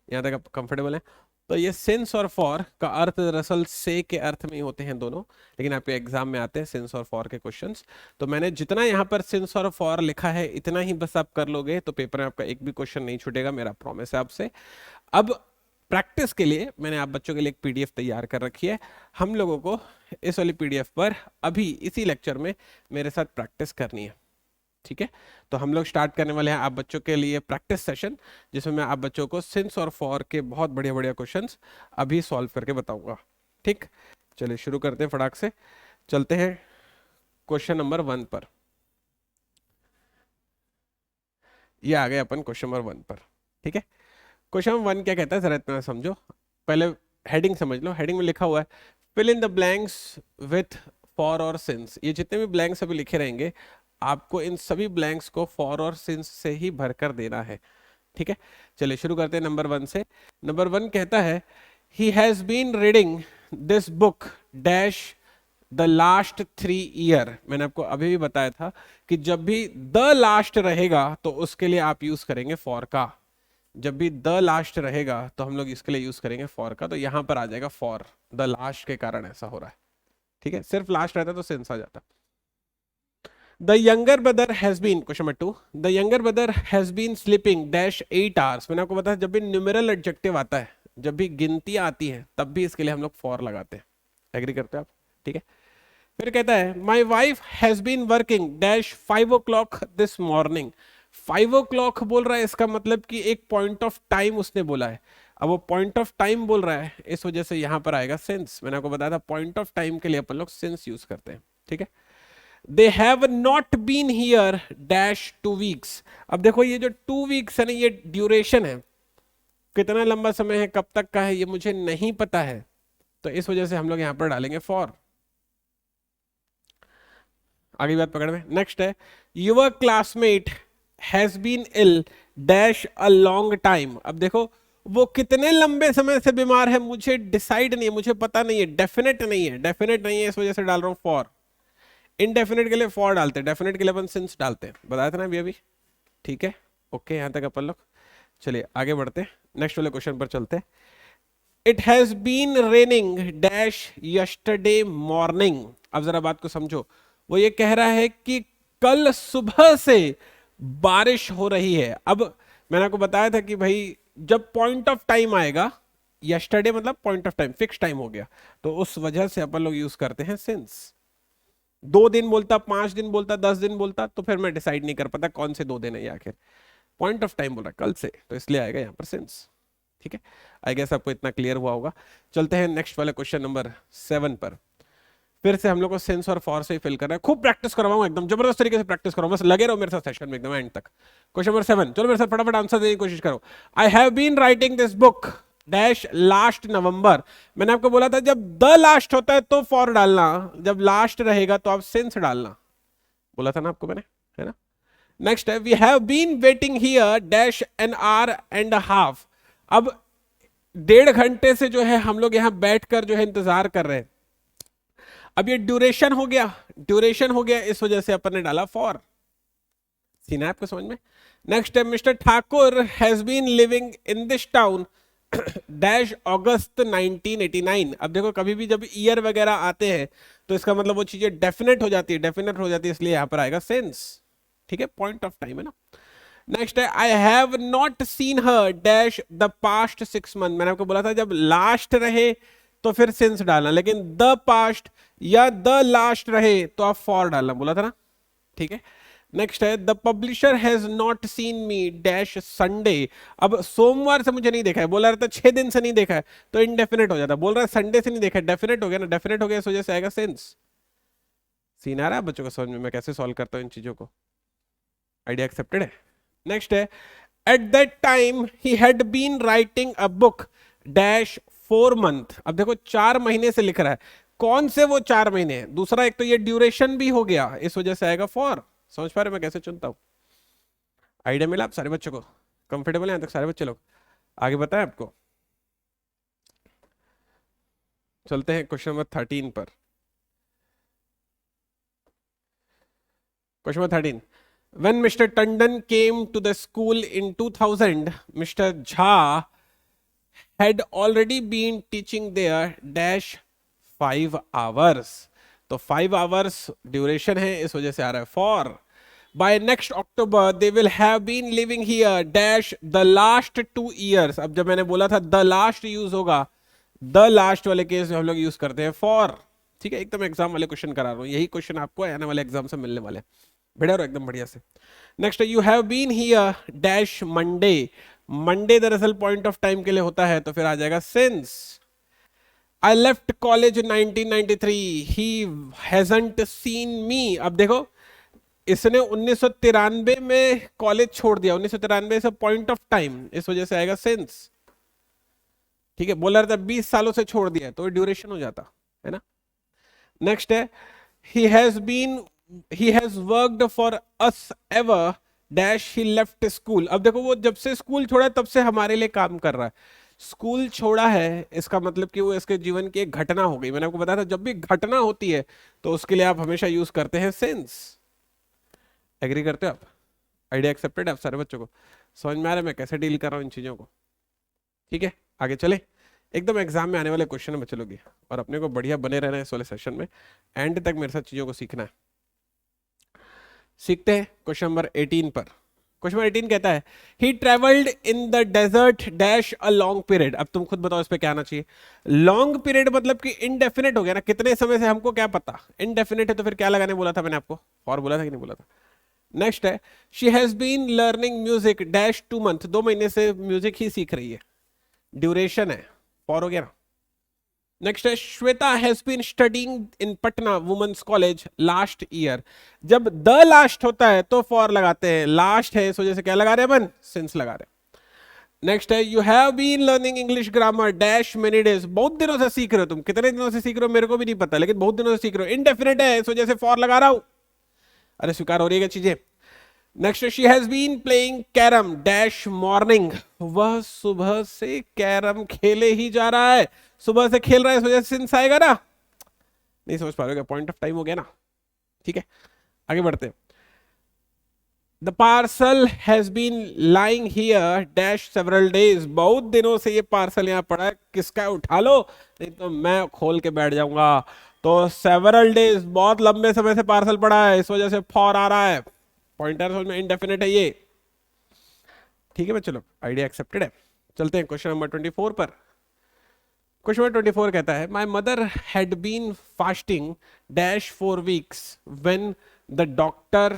यहाँ तक आप कंफर्टेबल है। तो ये सिंस और फॉर का अर्थ दरअसल से के अर्थ में ही होते हैं दोनों, लेकिन आपके एग्जाम में आते हैं सिंस और फॉर के क्वेश्चंस। तो मैंने जितना यहाँ पर सिंस और फॉर लिखा है, इतना ही बस आप कर लोगे तो पेपर में आपका एक भी क्वेश्चन नहीं छूटेगा, मेरा प्रॉमिस है आपसे। अब प्रैक्टिस के लिए मैंने आप बच्चों के लिए एक पीडीएफ तैयार कर रखी है। हम लोगों को इस वाली पीडीएफ पर अभी इसी लेक्चर में मेरे साथ प्रैक्टिस करनी है। ठीक है, तो हम लोग स्टार्ट करने वाले हैं आप बच्चों के लिए प्रैक्टिस सेशन, जिसमें मैं आप बच्चों को सिंस और फॉर के बहुत बढ़िया बढ़िया क्वेश्चंस अभी सॉल्व करके बताऊंगा। ठीक, चलिए शुरू करते हैं फटाक से, चलते हैं क्वेश्चन नंबर 1 पर। ये आ गए अपन क्वेश्चन नंबर 1 पर। ठीक है, क्वेश्चन नंबर 1 क्या कहता है, जरा इतना समझो। पहले हेडिंग समझ लो, हेडिंग में लिखा हुआ है fill in the blanks with for और सिंस। ये जितने भी ब्लैंक्स अभी लिखे रहेंगे, आपको इन सभी ब्लैंक्स को फॉर और सिंस से ही भरकर देना है। ठीक है, चलिए शुरू करते हैं नंबर 1 से। नंबर 1 कहता है he has been reading this book dash the last 3 year. मैंने आपको अभी भी बताया था कि जब भी द लास्ट रहेगा तो उसके लिए आप यूज करेंगे फॉर का। जब भी द लास्ट रहेगा तो हम लोग इसके लिए यूज करेंगे फॉर का, तो यहां पर आ जाएगा फॉर, द लास्ट के कारण ऐसा हो रहा है। ठीक है, सिर्फ लास्ट रहता तो सिंस आ जाता। The younger brother has been, question number 2, the younger brother has been sleeping dash 8 hours. मैंने आपको बताया जब भी न्यूमेरल एडजेक्टिव आता है, जब भी गिनती आती है, तब भी इसके लिए हम लोग फॉर लगाते हैं। एग्री करते हो आप? ठीक है। फिर कहता है my wife has been working dash 5 o'clock this morning. 5 o'clock बोल रहा है, इसका मतलब कि एक पॉइंट ऑफ टाइम उसने बोला है। अब वो पॉइंट ऑफ टाइम बोल रहा है, इस वजह से यहां पर आएगा सिंस। मैंने आपको बताया था पॉइंट ऑफ टाइम के लिए अपन लोग सिंस यूज करते हैं। ठीक है। They have not been here dash 2 weeks। अब देखो ये जो 2 weeks है ना, ये ड्यूरेशन है, कितना लंबा समय है, कब तक का है, ये मुझे नहीं पता है, तो इस वजह से हम लोग यहां पर डालेंगे फॉर। आगे बात पकड़ में। नेक्स्ट है your classmate has been ill dash a long time. अब देखो वो कितने लंबे समय से बीमार है, मुझे डिसाइड नहीं है, मुझे पता नहीं है, डेफिनेट नहीं है, डेफिनेट नहीं है, इस वजह से डाल रहा हूं फॉर। इनडेफिनेट के लिए फॉर डालते हैं, डेफिनेट के लिए अपन सिंस डालते हैं, बताया था ना अभी अभी। ठीक है, ओके, यहां तक अपन लोग। चलिए आगे बढ़ते हैं, नेक्स्ट वाले क्वेश्चन पर चलते हैं। It has been raining dash yesterday morning. अब जरा बात को समझो, वो ये कह रहा है कि कल सुबह से बारिश हो रही है। अब मैंने आपको बताया था कि भाई जब पॉइंट ऑफ टाइम आएगा, यस्टरडे मतलब point of time, fix time हो गया, तो उस वजह से अपन लोग यूज करते हैं सिंस। 2 दिन बोलता, 5 दिन बोलता, 10 दिन बोलता, तो फिर मैं डिसाइड नहीं कर पाता कौन से 2 दिन है ये। आखिर पॉइंट ऑफ टाइम बोल रहा है कल से, तो इसलिए आएगा यहाँ पर सिंस। ठीक है, आई गेस आपको इतना क्लियर हुआ होगा। चलते हैं नेक्स्ट वाले क्वेश्चन नंबर 7 पर। फिर से हम लोग को सेंस और फॉर से ही फिल करना है। खूब प्रैक्टिस करवाऊंगा, एकदम जबरदस्त तरीके से प्रैक्टिस कराऊंगा, बस लगे रहो मेरे साथ सेशन में एकदम एंड तक। क्वेश्चन नंबर 7, चलो मेरे साथ फटाफट आंसर देने की कोशिश करो। I have been writing this book dash last November. मैंने आपको बोला था जब द लास्ट होता है तो फॉर डालना, जब लास्ट रहेगा तो आप सिंस डालना, बोला था ना आपको मैंने, है ना। नेक्स्ट है we have been waiting here dash an hour and half. अब 1.5 घंटे से जो है हम लोग यहाँ बैठकर जो है इंतजार कर रहे हैं। अब ये ड्यूरेशन हो गया, ड्यूरेशन हो गया, इस वजह से अपन ने डाला फॉर। सीन है आपको समझ में। नेक्स्ट है mister Thakur has been living in this town dash August 1989। अब देखो कभी भी जब ईयर वगैरह आते हैं तो इसका मतलब वो चीजें डेफिनेट हो जाती है, डेफिनेट हो जाती है, इसलिए यहां पर आएगा सेंस। ठीक है, पॉइंट ऑफ टाइम है ना। नेक्स्ट है I have not seen her dash the past 6 months। मैंने आपको बोला था जब लास्ट रहे तो फिर सिंस डालना, लेकिन द पास्ट या द लास्ट रहे तो आप फॉर डालना, बोला था ना। ठीक है। नेक्स्ट है the publisher has not seen me dash Sunday. अब सोमवार से मुझे नहीं देखा है, बोला रहता 6 दिन से नहीं देखा है, तो इनडेफिनेट हो जाता, बोल रहा है संडे से नहीं देखा है, डेफिनेट हो गया ना, डेफिनेट हो गया, इस वजह से आएगा सेंस। सीन आ रहा है बच्चों को समझ में, मैं कैसे सॉल्व करता हूँ इन चीजों को, आइडिया एक्सेप्टेड है। नेक्स्ट है at that time he had been writing a book dash 4 months। अब देखो 4 महीने से लिख रहा है, कौन से वो 4 महीने हैं, दूसरा एक तो ये ड्यूरेशन भी हो गया, इस वजह से आएगा फॉर। समझ पा रहे मैं कैसे चुनता हूं, आइडिया मिला आप सारे बच्चों को, कंफर्टेबल है यहाँ तक सारे बच्चे लोग, आगे बताएं आपको। चलते हैं क्वेश्चन नंबर 13 पर। Question number 13, when Mr. Tandon came to the school in 2000, Mr. Jha had already been teaching there dash 5 hours। तो 5 hours ड्यूरेशन है, इस वजह से आ रहा है for. By next October they will have been living here dash the last 2 years। अब जब मैंने बोला था द लास्ट यूज होगा, द लास्ट वाले केस में हम लोग यूज करते हैं फॉर। ठीक है, एकदम एग्जाम वाले क्वेश्चन करा रहा हूँ, यही क्वेश्चन आपको आने वाले एग्जाम से मिलने वाले हैं, बढ़िया रहो एकदम बढ़िया से। Next you have been here dash Monday. Monday दरअसल पॉइंट ऑफ टाइम के लिए होता है, तो फिर आ जाएगा since. I left college 1993, he hasn't seen me. अब देखो इसने 1993 में कॉलेज छोड़ दिया, 1993 से पॉइंट ऑफ टाइम, इस वजह से आएगा सिंस। ठीक है, बोला रहता 20 सालों से छोड़ दिया तो ड्यूरेशन हो जाता है ना। नेक्स्ट है he has been he has worked for us ever dash he left school। अब देखो वो जब से स्कूल छोड़ा तब से हमारे लिए काम कर रहा है, स्कूल छोड़ा है इसका मतलब कि वो इसके जीवन की एक घटना हो गई। मैंने आपको बताया था जब भी घटना होती है तो उसके लिए आप हमेशा यूज करते हैं सिंस। एग्री करते हो आप, आइडिया एक्सेप्टेड है आप सारे बच्चों को, समझ में आ रहा है मैं कैसे डील कर रहा हूँ इन चीजों को। ठीक है, आगे चले। एकदम एग्जाम में आने वाले क्वेश्चन है बच्चे लोग ये, और अपने को बढ़िया बने रहना है इस वाले सेशन में, एंड तक मेरे साथ चीजों को सीखना है। सीखते हैं क्वेश्चन नंबर 18 पर। क्वेश्चन नंबर 18 कहता है he travelled in the desert dash a long period. अब तुम खुद बताओ इस पे क्या आना चाहिए। लॉन्ग पीरियड मतलब कि इनडेफिनेट हो गया ना, कितने समय से हमको क्या पता, इनडेफिनेट है तो फिर क्या लगाने बोला था मैंने आपको, फॉर बोला था कि नहीं बोला था। नेक्स्ट है she has been learning music dash 2 month, 2 महीने से म्यूजिक ही सीख रही है, ड्यूरेशन है, फॉर हो गया ना। नेक्स्ट है Shweta has been studying in Patna women's college last year. जब द लास्ट होता है तो फॉर लगाते हैं, लास्ट है इस वजह से क्या लगा रहे हैं अपन, सिंस लगा रहे हैं। नेक्स्ट है you have been learning English grammar dash many days, बहुत दिनों से सीख रहे हो तुम, कितने दिनों से सीख रहे हो मेरे को भी नहीं पता, लेकिन बहुत दिनों से सीख रहे हो, इनडेफिनेट है इस वजह से फॉर लगा रहा हूं। अरे स्वीकार हो रही है चीजें। Next she has been playing carrom dash morning, वह सुबह से कैरम खेले ही जा रहा है, सुबह से खेल रहा है इस वजह से सिंस आएगा ना, नहीं समझ पा रहे हो क्या, पॉइंट ऑफ टाइम हो गया ना। ठीक है आगे बढ़ते हैं। The parcel has been lying here dash several days, बहुत दिनों से ये पार्सल यहाँ पड़ा है, किसका है उठा लो नहीं तो मैं खोल के बैठ जाऊंगा। तो सेवरल डेज बहुत लंबे समय से पार्सल पड़ा है इस वजह से फॉर आ रहा है, पॉइंटर समझ में, इनडेफिनेट है ये। ठीक है बच्चों लोग, आइडिया एक्सेप्टेड है। चलते हैं क्वेश्चन नंबर 24 पर। क्वेश्चन नंबर 24 कहता है my mother had been fasting dash 4 weeks when the doctor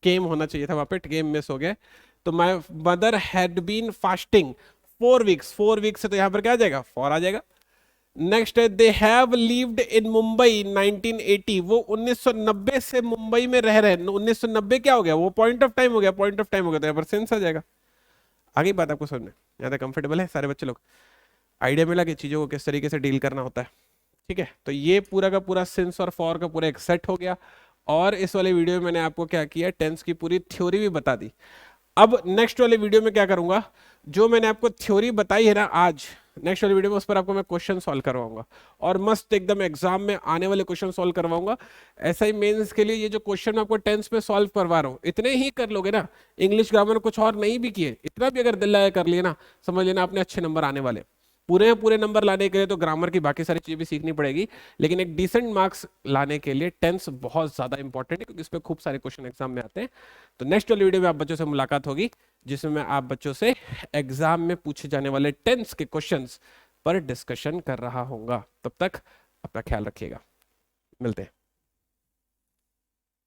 came, होना चाहिए था वहां पे, गेम मिस हो गया। तो my mother had been fasting 4 weeks, 4 weeks से तो यहां पर क्या आ जाएगा, फॉर आ जाएगा। नेक्स्ट है they have lived in Mumbai 1980, वो 1990 से मुंबई में रह रहे हैं, 1990 क्या हो गया, वो पॉइंट ऑफ टाइम हो गया, पॉइंट ऑफ टाइम हो गया तो यहाँ पर सेंस आ जाएगा। आगे बात आपको समझ में, यहाँ तक कंफर्टेबल है सारे बच्चे लोग, आइडिया मिला कि चीजों को किस तरीके से डील करना होता है। ठीक है तो ये पूरा का पूरा सिंस और फॉर का पूरा एक सेट हो गया, और इस वाले वीडियो में मैंने आपको क्या किया, टेंस की पूरी थ्योरी भी बता दी। अब नेक्स्ट वाले वीडियो में क्या करूंगा, जो मैंने आपको थ्योरी बताई है ना आज, नेक्स्ट वाले वीडियो में उस पर आपको मैं क्वेश्चन सॉल्व करवाऊंगा, और मस्त एकदम एग्जाम में आने वाले क्वेश्चन सॉल्व करवाऊंगा। ऐसा ही मेंस के लिए ये जो क्वेश्चन आपको टेंस में सॉल्व करवा रहा हूँ, इतने ही कर लोगे ना, इंग्लिश ग्रामर कुछ और नहीं भी किए, इतना भी अगर दिल लगा कर लिए ना, समझ लेना आपने अच्छे नंबर आने वाले। पूरे पूरे नंबर लाने के लिए तो ग्रामर की बाकी सारी चीजें भी सीखनी पड़ेगी, लेकिन एक डिसेंट मार्क्स लाने के लिए टेंस बहुत ज्यादा इंपॉर्टेंट है, क्योंकि इस पे खूब सारे क्वेश्चन एग्जाम में आते हैं। तो नेक्स्ट वाली वीडियो में आप बच्चों से मुलाकात होगी, जिसमें मैं आप बच्चों से एग्जाम में पूछे जाने वाले टेंस के क्वेश्चंस पर डिस्कशन कर रहा हूंगा। तब तक अपना ख्याल रखिएगा, मिलते हैं।